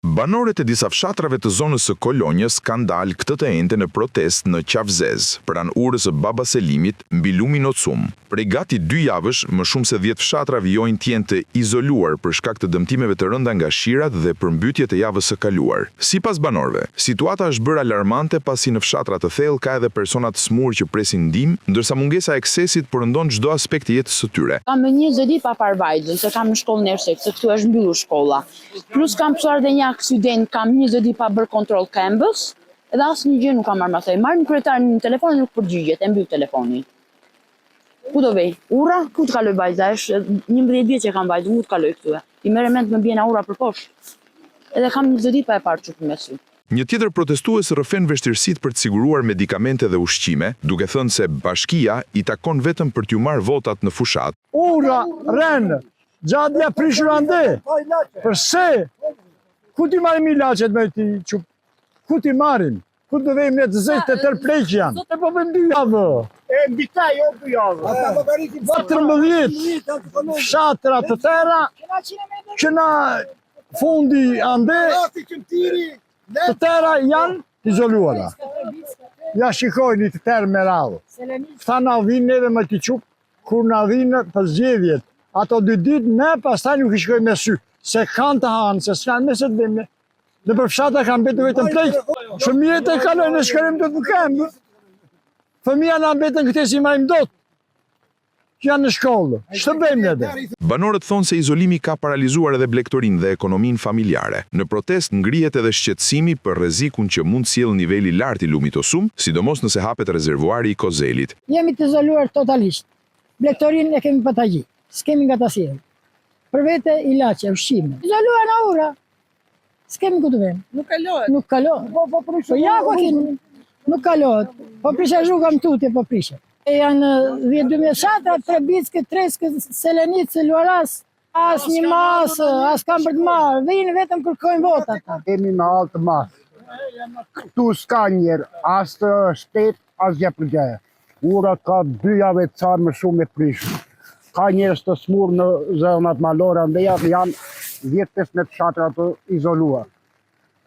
Banorët e disa fshatrave të zonës së Kolonjës kanë dalë këtë të ente në protest në Qavzez, pranë urës së Baba Selimit, mbi lumin Ocum. Prej gati 2 javësh, më shumë se 10 fshatra vijojnë të jenë të izoluar për shkak të dëmtimeve të rënda nga shirat dhe përmbytjet e javës së kaluar. Sipas banorëve, situata është bërë alarmante pasi në fshatra të thellë ka edhe persona të smur që presin ndihmë, ndërsa mungesa e aksesit përndon çdo aspekt të jetës së tyre. Kam 20 ditë pa parë vajzën, se kam në shkollë nërshek, se këtu është mbyllur shkolla. Plus kam pësuar dhe një aksident, kam 20 ditë pa bërë kontrol këmbës, edhe asë një gjë nuk kam marrë masaj. Marrë në kryetar në telefon nuk përgjigjet, e mbyll telefonin. Ku do vej? Ura? Ku të kaloj vajza? Është 11 vjeç që kam vajzën, ku të kaloj këtu? I merr mend më bjena ura për poshtë. Edhe kam 20 ditë pa e parë çupin me sy. Një tjetër protestues rrëfen vështirësitë për të siguruar medikamente dhe ushqime, duke thënë se bashkia i takon vetëm për t'ju marrë votat në fushat. Ura, rënë, gjatja prishur ande, përse? Ku ti marim ilacet me ti qup? Ku ti marim? Ku të vejmë në të zeshtë të tërpleq janë? E po vëm 2 javë. E mbita jo 2 javë. 14 fshatra të tëra, që na fundi ande, të tëra janë izoluara. Ja shikojni të tërë me radhë. Këta na vinë neve me t'i qup, kur na vinë për zgjedhjet. Ato 2 ditë ne pastaj nuk i shkojmë me sy. Se kanë të hanë, se s'kanë me se të dhimë. Në për fshata kanë betë vetëm plejtë. Fëmijët e kalojnë në shkërim të të këmbë. Fëmija në betën këte si majmë dotë. Që janë në shkollë. Ç'të bëjmë ne? Banorët thonë se izolimi ka paralizuar edhe blegtorinë dhe ekonominë familjare. Në protest ngrihet edhe shqetësimi për rrezikun që mund sjellë niveli i lartë i lumit Ocum, sidomos nëse hapet rezervuari i Kozelit. Jemi të izoluar totalisht. Blegtorinë e kemi pa ta gjithë. S'kemi nga ta sjellë. Për vete ilaçe, ushqime. Izoluar në ura. S'kemi ku të vëmë. Nuk kalohet. Nuk kalohet. Po ja ku kemi. Nuk kalohet. Po prisha zhugam tutje, po prisha. Janë 12 fshatra, 3 bickë, 3 Selenicë, Luaras, as një masë, as kam për të marrë, vinë vetëm kërkojnë votat. Kemi me altë masë. Këtu s'ka njerë, as të shtet, as gjë për gjë. Ura ka 2 javë të carë më shumë e prishë. Ka njerëz të smurë në zonat malore, ndë janë 10-15 fshatra të izoluar.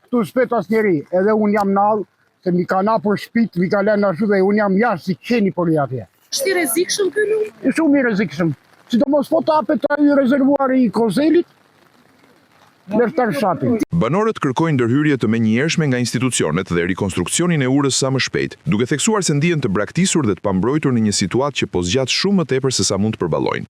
Këtu s'pet as njeri, edhe unë jam nallë, se mi ka napur shpit, mi ka lënë ashtu dhe unë jam jashtë si qeni për një atje. Është i rrezikshëm ky lum? E shumë i rrezikshëm. Sidomos po tapet ai rezervuari i Kozelit, në fshatin. Banorët kërkojnë ndërhyrje të menjëhershme nga institucionet dhe rikonstruksionin e urës sa më shpejt, duke theksuar se ndihen të braktisur dhe të pambrojtur në një situatë që po zgjat shumë më tepër se sa mund të përballojnë.